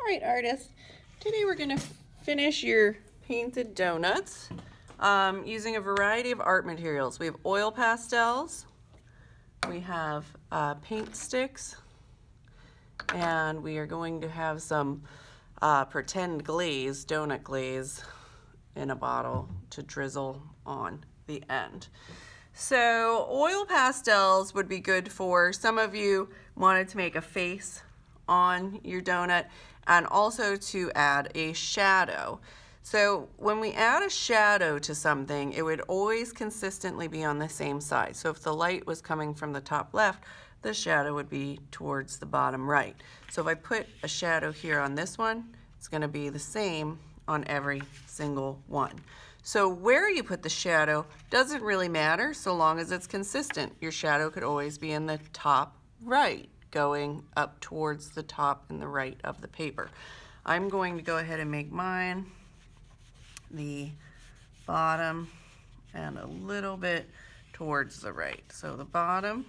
All right, artists. Today we're going to finish your painted donuts using a variety of art materials. We have oil pastels, we have paint sticks, and we are going to have some pretend glaze, donut glaze, in a bottle to drizzle on the end. So oil pastels would be good for some of you wanted to make a face on your donut and also to add a shadow. So when we add a shadow to something, it would always consistently be on the same side. So if the light was coming from the top left, the shadow would be towards the bottom right. So if I put a shadow here on this one, it's going to be the same on every single one. So where you put the shadow doesn't really matter so long as it's consistent. Your shadow could always be in the top right, going up towards the top and the right of the paper. I'm going to go ahead and make mine the bottom and a little bit towards the right. So the bottom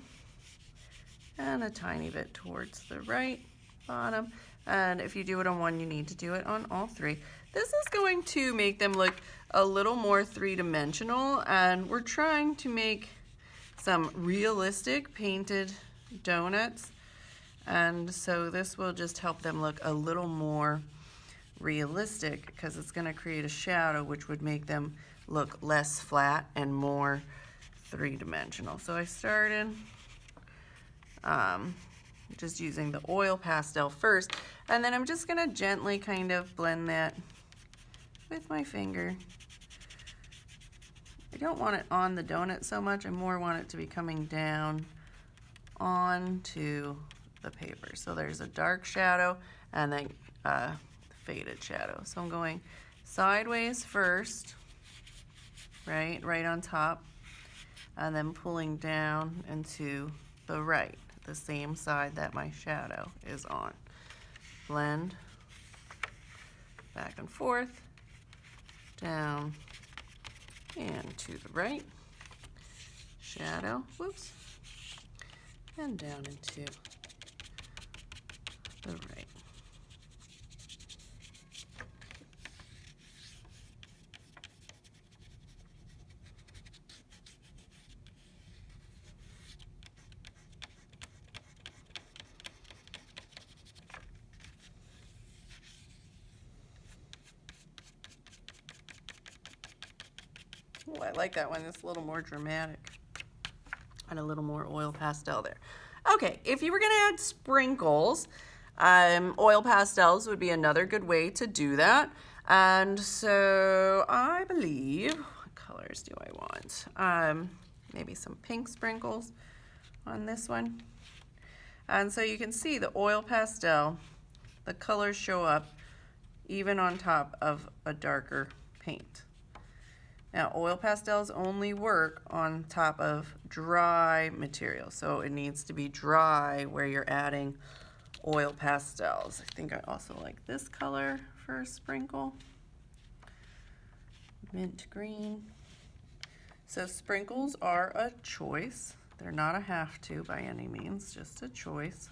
and a tiny bit towards the right, bottom. And if you do it on one, you need to do it on all three. This is going to make them look a little more three-dimensional, and we're trying to make some realistic painted donuts. And so this will just help them look a little more realistic because it's going to create a shadow which would make them look less flat and more three-dimensional. So I started just using the oil pastel first, and then I'm just going to gently kind of blend that with my finger. I don't want it on the donut so much, I more want it to be coming down onto the paper. So there's a dark shadow and then faded shadow. So I'm going sideways first, right on top, and then pulling down into the right, the same side that my shadow is on. Blend back and forth, down and to the right, shadow, whoops, and down into the right. Oh, I like that one. It's a little more dramatic and a little more oil pastel there. Okay, if you were going to add sprinkles, oil pastels would be another good way to do that. And so I believe, what colors do I want? Maybe some pink sprinkles on this one. And so you can see the oil pastel, the colors show up even on top of a darker paint. Now, oil pastels only work on top of dry material, so it needs to be dry where you're adding oil pastels. I think I also like this color for a sprinkle, mint green. So sprinkles are a choice. They're not a have to by any means, just a choice.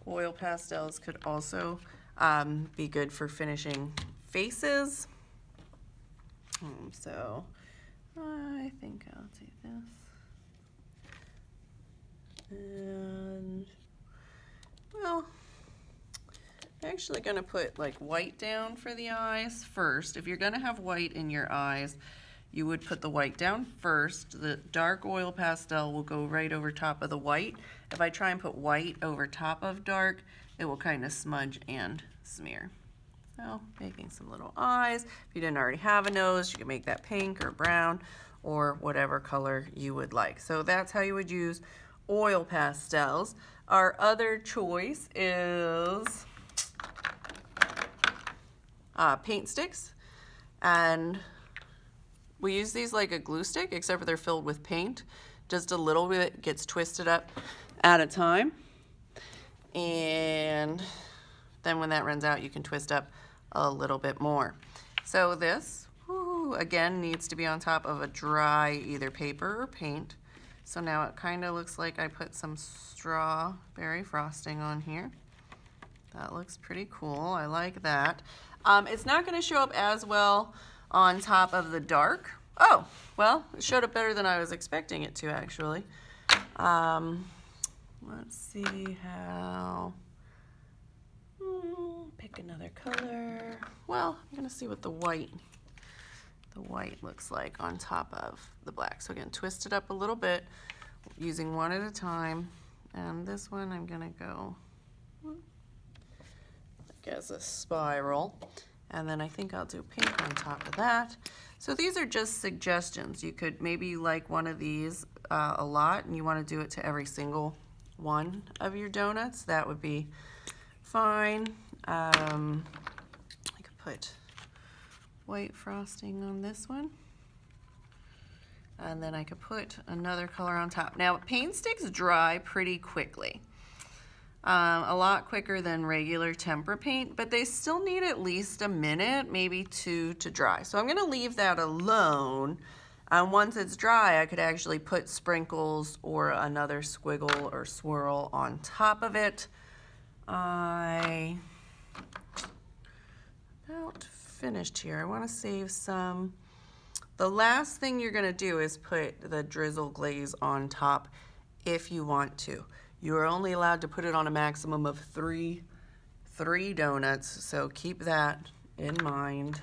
Oil pastels could also be good for finishing faces. So I think I'll do this. And, well, I'm actually going to put like white down for the eyes first. If you're going to have white in your eyes, you would put the white down first. The dark oil pastel will go right over top of the white. If I try and put white over top of dark, it will kind of smudge and smear. So making some little eyes. If you didn't already have a nose, you can make that pink or brown or whatever color you would like. So that's how you would use oil pastels. Our other choice is paint sticks. And we use these like a glue stick, except for they're filled with paint. Just a little bit gets twisted up at a time. And then when that runs out, you can twist up a little bit more. So this, again, needs to be on top of a dry either paper or paint. So now it kind of looks like I put some strawberry frosting on here. That looks pretty cool. I like that. It's not going to show up as well on top of the dark. Oh, well, it showed up better than I was expecting it to, actually. Let's see how. Pick another color. Well, I'm going to see what the white looks like on top of the black. So again, twist it up a little bit using one at a time. And this one I'm going to go like as a spiral. And then I think I'll do pink on top of that. So these are just suggestions. You could maybe like one of these a lot and you want to do it to every single one of your donuts. That would be fine. I could put white frosting on this one. And then I could put another color on top. Now, paint sticks dry pretty quickly. A lot quicker than regular tempera paint, but they still need at least a minute, maybe 2 to dry. So I'm gonna leave that alone. Once it's dry, I could actually put sprinkles or another squiggle or swirl on top of it. I about finished here. I wanna save some. The last thing you're gonna do is put the drizzle glaze on top if you want to. You are only allowed to put it on a maximum of three donuts, so keep that in mind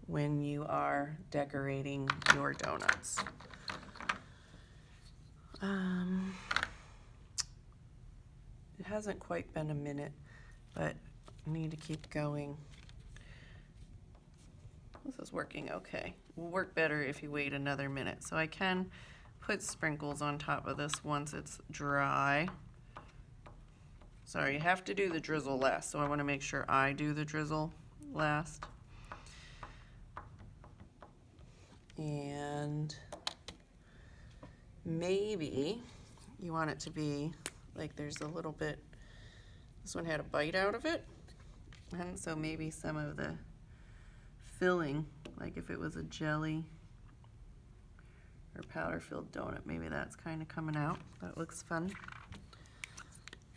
when you are decorating your donuts. It hasn't quite been a minute, but I need to keep going. This is working okay. Will work better if you wait another minute. So I can put sprinkles on top of this once it's dry. Sorry, you have to do the drizzle last, so I want to make sure I do the drizzle last. And maybe you want it to be like there's a little bit, this one had a bite out of it, and so maybe some of the filling, like if it was a jelly or powder filled donut, maybe that's kind of coming out. That looks fun.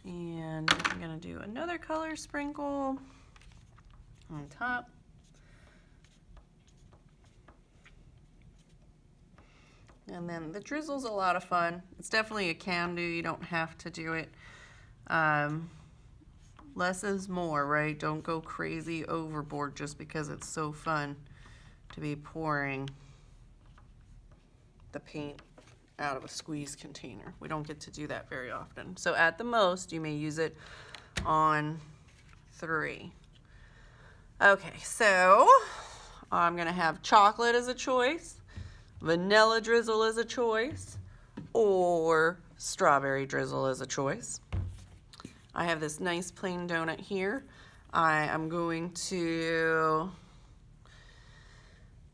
And I'm gonna do another color sprinkle on top. And then the drizzle's a lot of fun. It's definitely a can do, you don't have to do it. Less is more, right? Don't go crazy overboard just because it's so fun to be pouring the paint out of a squeeze container. We don't get to do that very often. So at the most, you may use it on 3. Okay, so I'm gonna have chocolate as a choice, vanilla drizzle as a choice, or strawberry drizzle as a choice. I have this nice plain donut here. I am going to,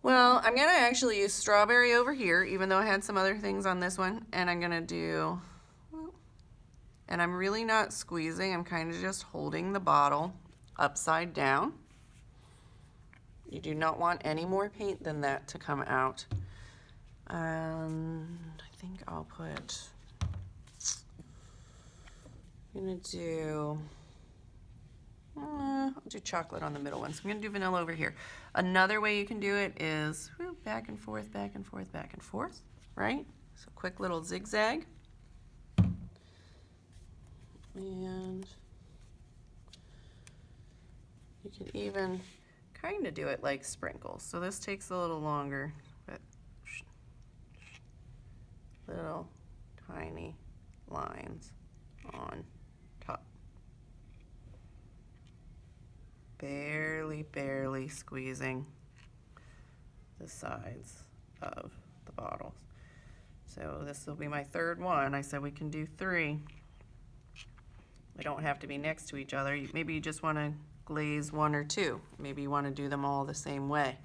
well, I'm gonna actually use strawberry over here, even though I had some other things on this one, and I'm gonna do, and I'm really not squeezing, I'm kind of just holding the bottle upside down. You do not want any more paint than that to come out. And I think I'll put, I'm gonna do, I'll do chocolate on the middle one. So I'm gonna do vanilla over here. Another way you can do it is back and forth, back and forth, back and forth, right? So quick little zigzag. And you can even kind of do it like sprinkles. So this takes a little longer, but little tiny lines on top. Barely squeezing the sides of the bottles. So this will be my third one. I said we can do 3. They don't have to be next to each other. Maybe you just want to glaze 1 or 2. Maybe you want to do them all the same way.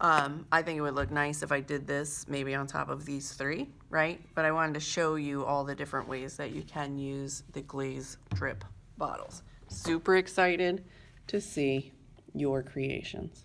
I think it would look nice if I did this maybe on top of these 3, right? But I wanted to show you all the different ways that you can use the glaze drip bottles. Super excited to see your creations.